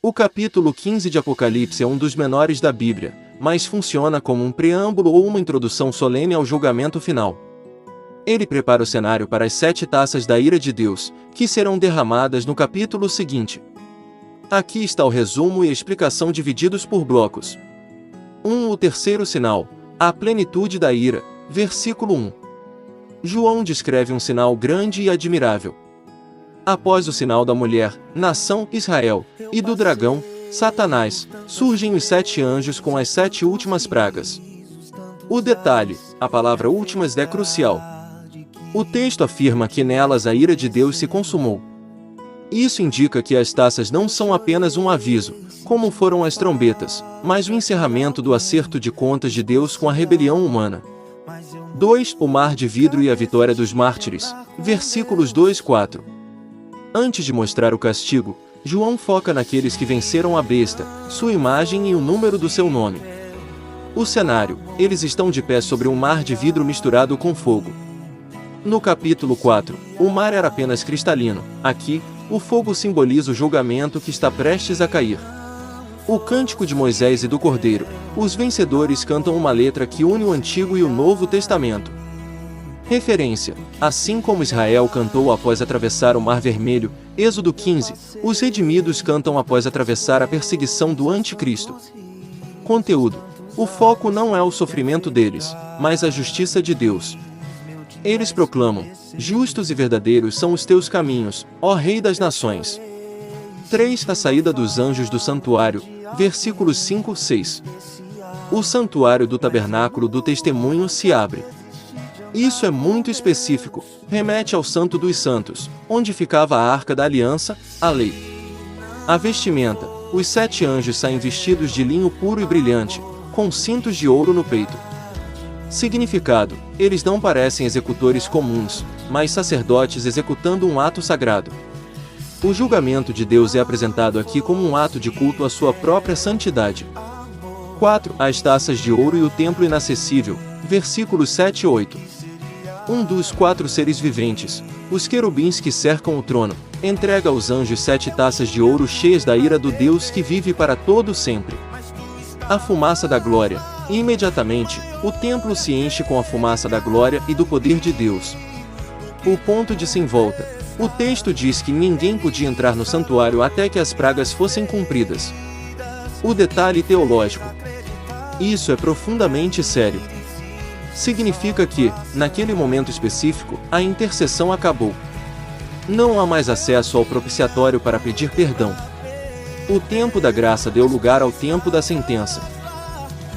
O capítulo 15 de Apocalipse é um dos menores da Bíblia, mas funciona como um preâmbulo ou uma introdução solene ao julgamento final. Ele prepara o cenário para as 7 taças da ira de Deus, que serão derramadas no capítulo seguinte. Aqui está o resumo e a explicação divididos por blocos. 1. O terceiro sinal, a plenitude da ira, versículo 1. João descreve um sinal grande e admirável. Após o sinal da mulher, nação Israel, e do dragão, Satanás, surgem os 7 anjos com as 7 últimas pragas. O detalhe, a palavra últimas é crucial. O texto afirma que nelas a ira de Deus se consumou. Isso indica que as taças não são apenas um aviso, como foram as trombetas, mas o encerramento do acerto de contas de Deus com a rebelião humana. 2. O mar de vidro e a vitória dos mártires, versículos 2-4. Antes de mostrar o castigo, João foca naqueles que venceram a besta, sua imagem e o número do seu nome. O cenário, eles estão de pé sobre um mar de vidro misturado com fogo. No capítulo 4, o mar era apenas cristalino. Aqui, o fogo simboliza o julgamento que está prestes a cair. O Cântico de Moisés e do Cordeiro, os vencedores cantam uma letra que une o Antigo e o Novo Testamento. Referência: assim como Israel cantou após atravessar o Mar Vermelho, Êxodo 15, os redimidos cantam após atravessar a perseguição do Anticristo. Conteúdo: o foco não é o sofrimento deles, mas a justiça de Deus. Eles proclamam: justos e verdadeiros são os teus caminhos, ó Rei das Nações. 3. A saída dos anjos do santuário, versículos 5-6. O santuário do tabernáculo do testemunho se abre. Isso é muito específico, remete ao Santo dos Santos, onde ficava a Arca da Aliança, a lei. A vestimenta: os 7 anjos saem vestidos de linho puro e brilhante, com cintos de ouro no peito. Significado: eles não parecem executores comuns, mas sacerdotes executando um ato sagrado. O julgamento de Deus é apresentado aqui como um ato de culto à sua própria santidade. 4. As taças de ouro e o templo inacessível, versículos 7-8. Um dos 4 seres viventes, os querubins que cercam o trono, entrega aos anjos 7 taças de ouro cheias da ira do Deus que vive para todo sempre. A fumaça da glória. Imediatamente, o templo se enche com a fumaça da glória e do poder de Deus. O ponto de sem volta. O texto diz que ninguém podia entrar no santuário até que as pragas fossem cumpridas. O detalhe teológico. Isso é profundamente sério. Significa que, naquele momento específico, a intercessão acabou. Não há mais acesso ao propiciatório para pedir perdão. O tempo da graça deu lugar ao tempo da sentença.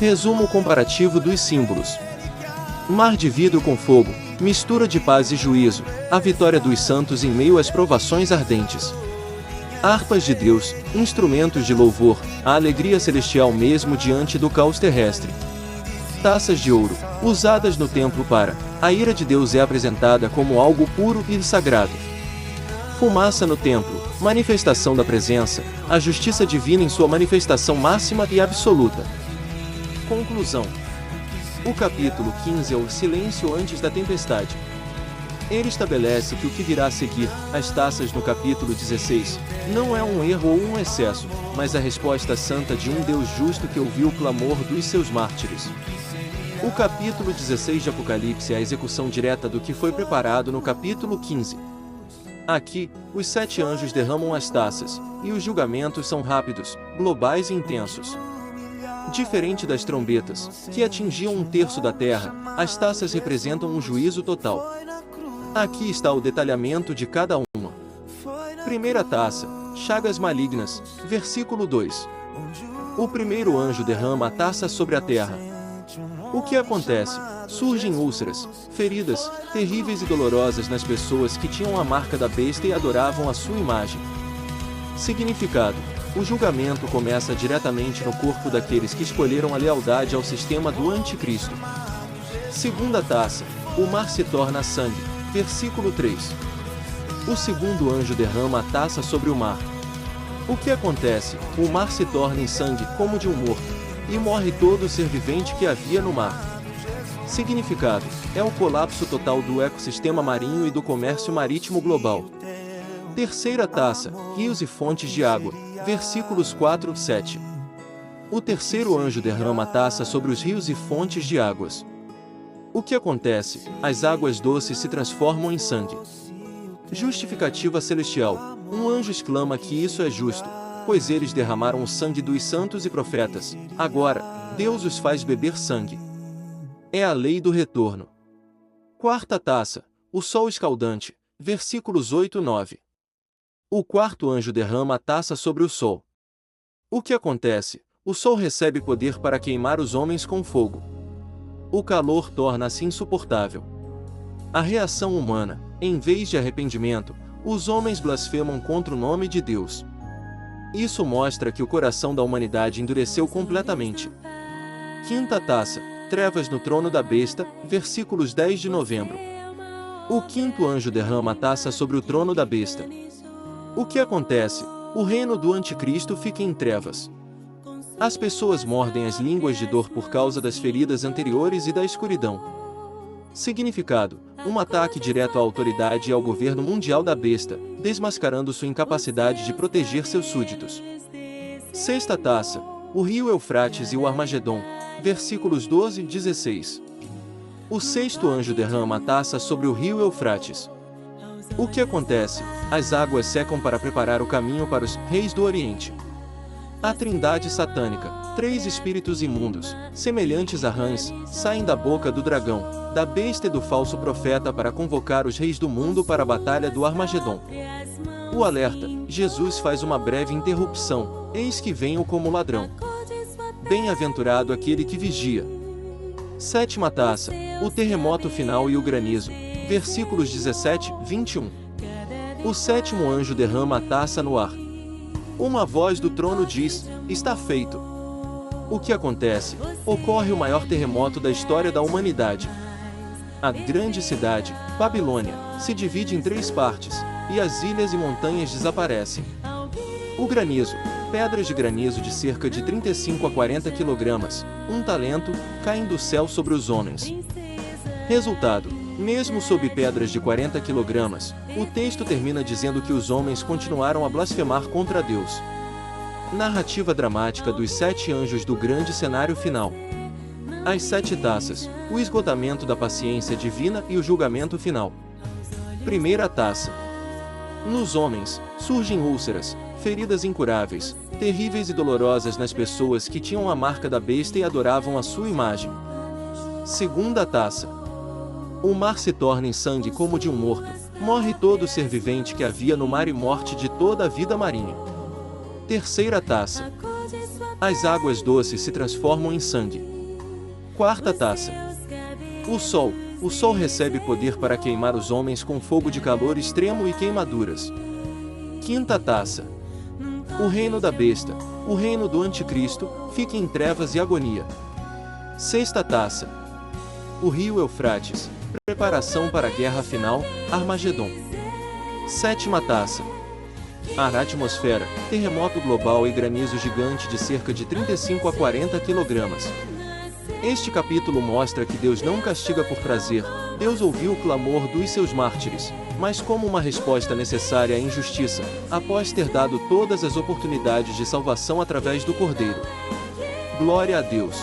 Resumo comparativo dos símbolos. Mar de vidro com fogo, mistura de paz e juízo, a vitória dos santos em meio às provações ardentes. Harpas de Deus, instrumentos de louvor, a alegria celestial mesmo diante do caos terrestre. Taças de ouro, usadas no templo para, a ira de Deus é apresentada como algo puro e sagrado. Fumaça no templo, manifestação da presença, a justiça divina em sua manifestação máxima e absoluta. Conclusão. O capítulo 15 é o silêncio antes da tempestade. Ele estabelece que o que virá a seguir, as taças no capítulo 16, não é um erro ou um excesso, mas a resposta santa de um Deus justo que ouviu o clamor dos seus mártires. O capítulo 16 de Apocalipse é a execução direta do que foi preparado no capítulo 15. Aqui, os 7 anjos derramam as taças, e os julgamentos são rápidos, globais e intensos. Diferente das trombetas, que atingiam 1/3 da terra, as taças representam um juízo total. Aqui está o detalhamento de cada uma. Primeira taça, chagas malignas, versículo 2. O primeiro anjo derrama a taça sobre a terra. O que acontece? Surgem úlceras, feridas, terríveis e dolorosas nas pessoas que tinham a marca da besta e adoravam a sua imagem. Significado: o julgamento começa diretamente no corpo daqueles que escolheram a lealdade ao sistema do Anticristo. Segunda taça, o mar se torna sangue, versículo 3. O segundo anjo derrama a taça sobre o mar. O que acontece? O mar se torna em sangue como de um morto, e morre todo ser vivente que havia no mar. Significado: é o colapso total do ecossistema marinho e do comércio marítimo global. Terceira taça, rios e fontes de água, versículos 4 e 7. O terceiro anjo derrama a taça sobre os rios e fontes de águas. O que acontece? As águas doces se transformam em sangue. Justificativa celestial. Um anjo exclama que isso é justo, pois eles derramaram o sangue dos santos e profetas. Agora, Deus os faz beber sangue. É a lei do retorno. Quarta taça. O sol escaldante. Versículos 8 e 9. O quarto anjo derrama a taça sobre o sol. O que acontece? O sol recebe poder para queimar os homens com fogo. O calor torna-se insuportável. A reação humana: em vez de arrependimento, os homens blasfemam contra o nome de Deus. Isso mostra que o coração da humanidade endureceu completamente. Quinta taça. Trevas no trono da besta, versículos 10 de novembro. O quinto anjo derrama a taça sobre o trono da besta. O que acontece? O reino do anticristo fica em trevas. As pessoas mordem as línguas de dor por causa das feridas anteriores e da escuridão. Significado: um ataque direto à autoridade e ao governo mundial da besta, desmascarando sua incapacidade de proteger seus súditos. Sexta taça. O rio Eufrates e o Armagedon, versículos 12 e 16. O sexto anjo derrama a taça sobre o rio Eufrates. O que acontece? As águas secam para preparar o caminho para os reis do Oriente. A trindade satânica, 3 espíritos imundos, semelhantes a rãs, saem da boca do dragão, da besta e do falso profeta para convocar os reis do mundo para a batalha do Armagedon. O alerta: Jesus faz uma breve interrupção: eis que venho como ladrão. Bem-aventurado aquele que vigia. Sétima taça. O terremoto final e o granizo, versículos 17 e 21. O sétimo anjo derrama a taça no ar. Uma voz do trono diz: está feito. O que acontece? Ocorre o maior terremoto da história da humanidade. A grande cidade, Babilônia, se divide em 3 partes, e as ilhas e montanhas desaparecem. O granizo, pedras de granizo de cerca de 35 a 40 kg, 1 talento, caem do céu sobre os homens. Resultado: mesmo sob pedras de 40 kg, o texto termina dizendo que os homens continuaram a blasfemar contra Deus. Narrativa dramática dos 7 anjos do grande cenário final. As 7 taças, o esgotamento da paciência divina e o julgamento final. Primeira taça. Nos homens, surgem úlceras, feridas incuráveis, terríveis e dolorosas nas pessoas que tinham a marca da besta e adoravam a sua imagem. Segunda taça. O mar se torna em sangue como de um morto, morre todo ser vivente que havia no mar e morte de toda a vida marinha. Terceira taça. As águas doces se transformam em sangue. Quarta taça. O sol recebe poder para queimar os homens com fogo de calor extremo e queimaduras. Quinta taça. O reino da besta, o reino do anticristo, fica em trevas e agonia. Sexta taça. O rio Eufrates, preparação para a guerra final, Armagedon. Sétima taça. A atmosfera, terremoto global e granizo gigante de cerca de 35 a 40 kg. Este capítulo mostra que Deus não castiga por prazer. Deus ouviu o clamor dos seus mártires, mas como uma resposta necessária à injustiça, após ter dado todas as oportunidades de salvação através do Cordeiro. Glória a Deus!